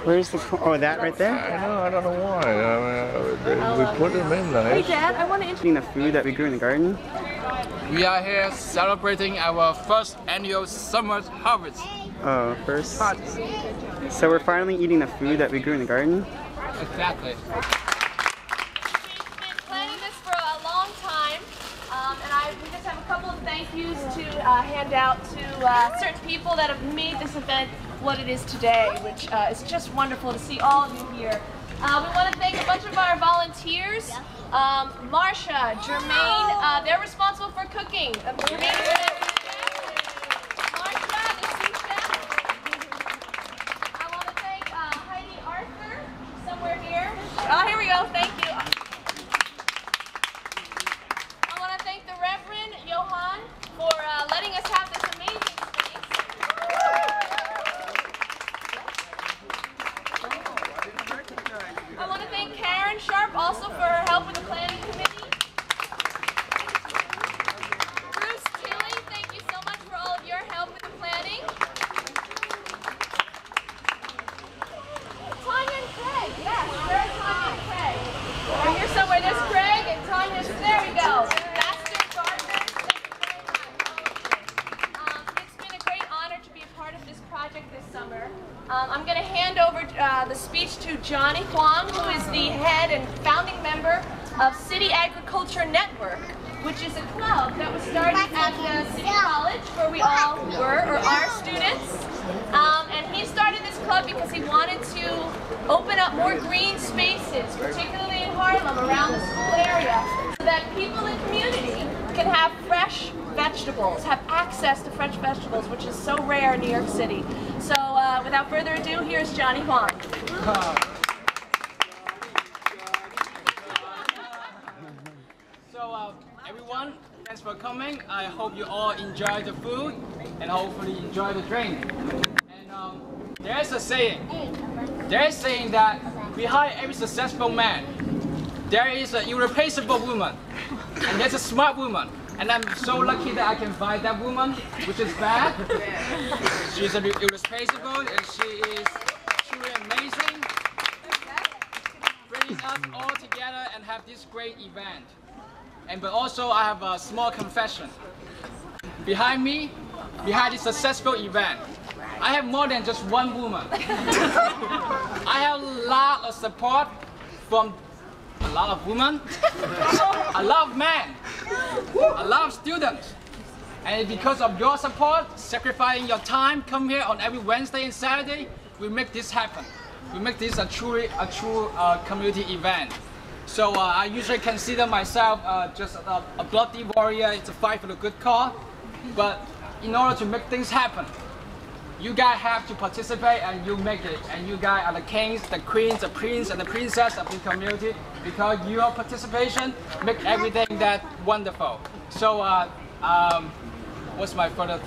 Where's the oh, that right there? I don't know why. We put them in there. Hey Dad, I want to Eating the food that we grew in the garden. We are here celebrating our first annual summer harvest. Oh, first. So we're finally eating the food that we grew in the garden. Exactly. We've been planning this for a long time, and we just have a couple of thank yous to hand out to certain people that have made this event what it is today, which is just wonderful to see all of you here. We want to thank a bunch of our volunteers. Marsha, Jermaine, they're responsible for cooking. Jermaine is Marsha, the sous chef. I want to thank Heidi Arthur, somewhere here. Oh, here we go, thank you. I want to thank the Reverend Johan for letting us have this amazing space. I want to thank Karen Sharp also for her help with the planning committee. Bruce Tilly, thank you so much for all of your help with the planning. Tanya and Craig, yes, where are Tanya and Craig? They're here somewhere. There's Craig and Tanya's, there we go. Master Gardeners, thank you very much. It's been a great honor to be a part of this project this summer. I'm going to hand over the speech to Johnny Huang, who is the head and founding member of City Agriculture Network, which is a club that was started at City College, where we all were or are students. And he started this club because he wanted to open up more green spaces, particularly in Harlem, around the school area, so that people in the community can have fresh vegetables, have access to fresh vegetables, which is so rare in New York City. So without further ado, here's Johnny Huang. So everyone, thanks for coming. I hope you all enjoy the food and hopefully enjoy the drink. And there's a saying. There's saying that behind every successful man, there is an irreplaceable woman. And there's a smart woman. And I'm so lucky that I can find that woman, which is bad. She's irreplaceable and she is truly amazing. Bringing us all together and have this great event. But also I have a small confession. Behind me, behind this successful event, I have more than just one woman. I have a lot of support from a lot of women, a lot of men, a lot of students. And because of your support, sacrificing your time, come here on every Wednesday and Saturday, we make this happen. We make this a true community event. So I usually consider myself just a bloody warrior to fight for the good cause. But in order to make things happen, you guys have to participate and you make it. And you guys are the kings, the queens, the prince and the princess of the community, because your participation make everything that wonderful. So what's my further?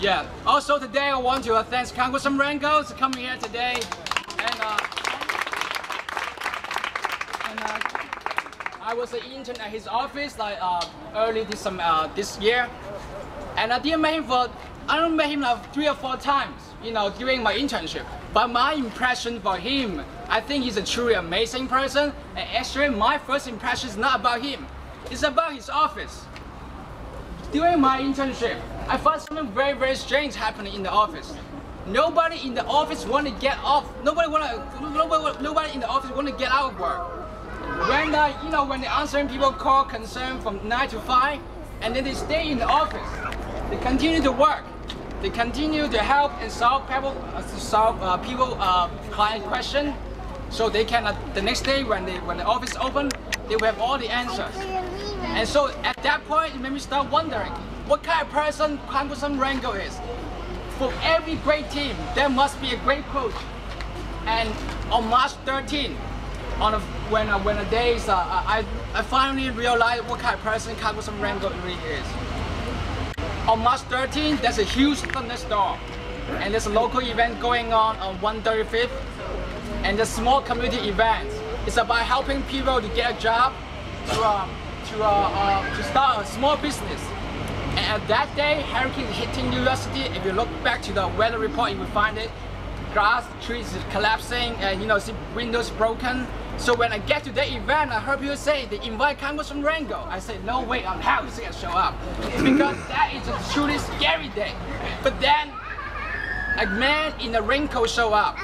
Yeah. Also today I want to thank Congressman Rangel for coming here today. And I was an intern at his office like early this year, and I didn't meet him I don't met him like 3 or 4 times, during my internship. But my impression for him, I think he's a truly amazing person. And actually, my first impression is not about him; it's about his office. During my internship, I found something very, very strange happening in the office. Nobody in the office want to get off. Nobody in the office want to get out of work. When when the answering people call concern from 9 to 5, and then they stay in the office, they continue to work. They continue to help and solve client question, so they can the next day when the office open, they will have all the answers. And so at that point, it made me start wondering what kind of person Congressman Rangel is. For every great team, there must be a great coach. And on March 13th, when the days, I finally realized what kind of person Congressman Rangel really is. On March 13th, there's a huge thunderstorm, and there's a local event going on 135th, and the small community event. It's about helping people to get a job, to start a small business. And at that day, hurricane hitting New York City. If you look back to the weather report, you will find it. glass trees is collapsing and see windows broken. So when I get to the event, I heard people say they invite Congressman Rangel. I said, no way, I'm happy to show up. Because that is a truly scary day. But then a man in a raincoat show up.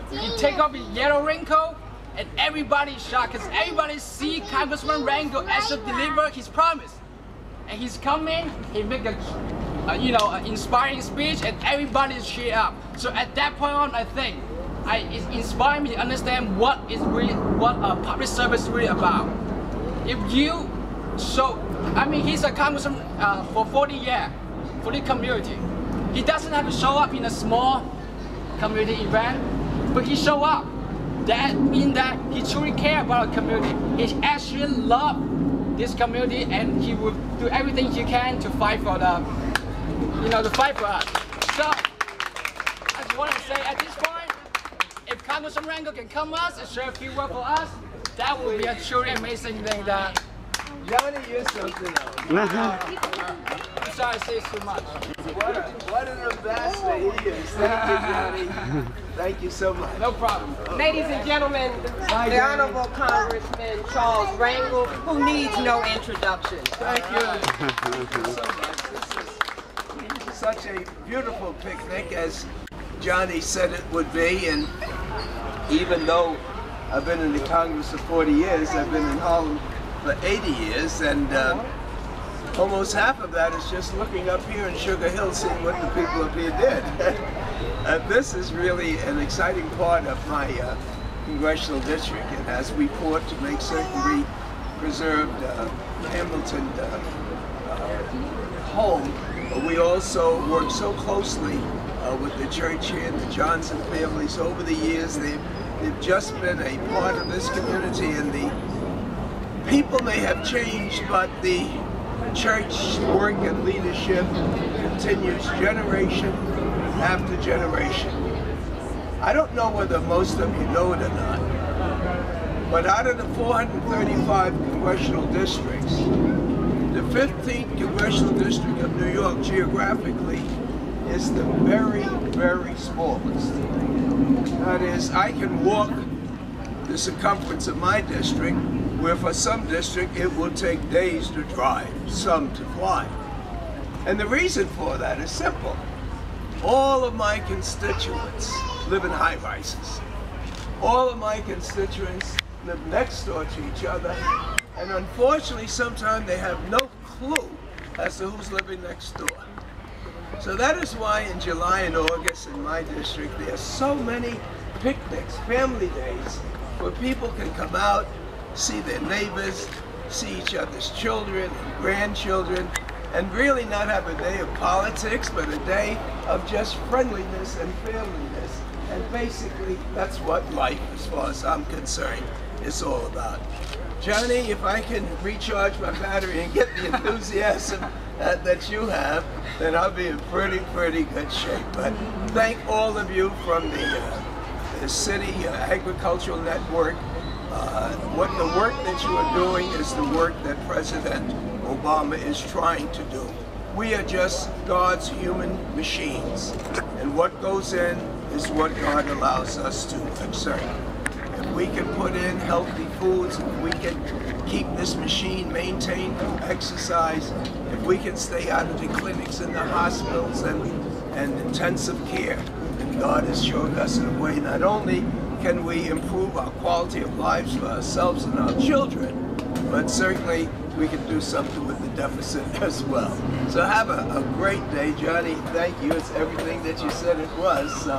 He take off his yellow raincoat and everybody's shocked because everybody see Congressman Rangel actually deliver his promise. And he's coming, he make a an inspiring speech and everybody cheer up. So at that point on, I think it inspired me to understand what public service is really about. If you he's a congressman for 40 years for the community. He doesn't have to show up in a small community event, but he show up. That means that he truly cares about our community. He actually loves this community and he will do everything he can to fight for to fight for us. So, I just want to say at this point, if Congressman Rangel can come us and share a few words for us, that would be a truly amazing thing that... Johnny, you're something else. I'm sorry to say too much. What an ambassador he is. Thank you, Johnny. Thank you so much. No problem. Ladies and gentlemen, the Honorable Congressman Charles Rangel, who needs no introduction. Thank you so much. This is such a beautiful picnic, as Johnny said it would be, and even though I've been in the Congress for 40 years, I've been in Harlem for 80 years, and almost half of that is just looking up here in Sugar Hill, seeing what the people up here did. And this is really an exciting part of my congressional district, and as we fought to make certain we preserved Hamilton home, we also worked so closely with the church here and the Johnson families over the years. They've just been a part of this community, and the people may have changed, but the church work and leadership continues generation after generation. I don't know whether most of you know it or not, but out of the 435 congressional districts, the 15th congressional district of New York geographically is the very, very smallest. That is, I can walk the circumference of my district, where for some district it will take days to drive, some to fly. And the reason for that is simple. All of my constituents live in high-rises. All of my constituents live next door to each other, and unfortunately sometimes they have no clue as to who's living next door. So that is why in July and August in my district there are so many picnics, family days, where people can come out, see their neighbors, see each other's children and grandchildren, and really not have a day of politics, but a day of just friendliness and familyness. And basically, that's what life, as far as I'm concerned, is all about. Johnny, if I can recharge my battery and get the enthusiasm that you have, then I'll be in pretty good shape. But thank all of you from the City Agricultural Network. What the work that you are doing is the work that President Obama is trying to do. We are just God's human machines, and what goes in is what God allows us to exert. If we can put in healthy foods, if we can keep this machine maintained through exercise, if we can stay out of the clinics and the hospitals and intensive care, then God has shown us in a way not only can we improve our quality of lives for ourselves and our children, but certainly we can do something with the deficit as well. So have a great day, Johnny. Thank you. It's everything that you said it was. So.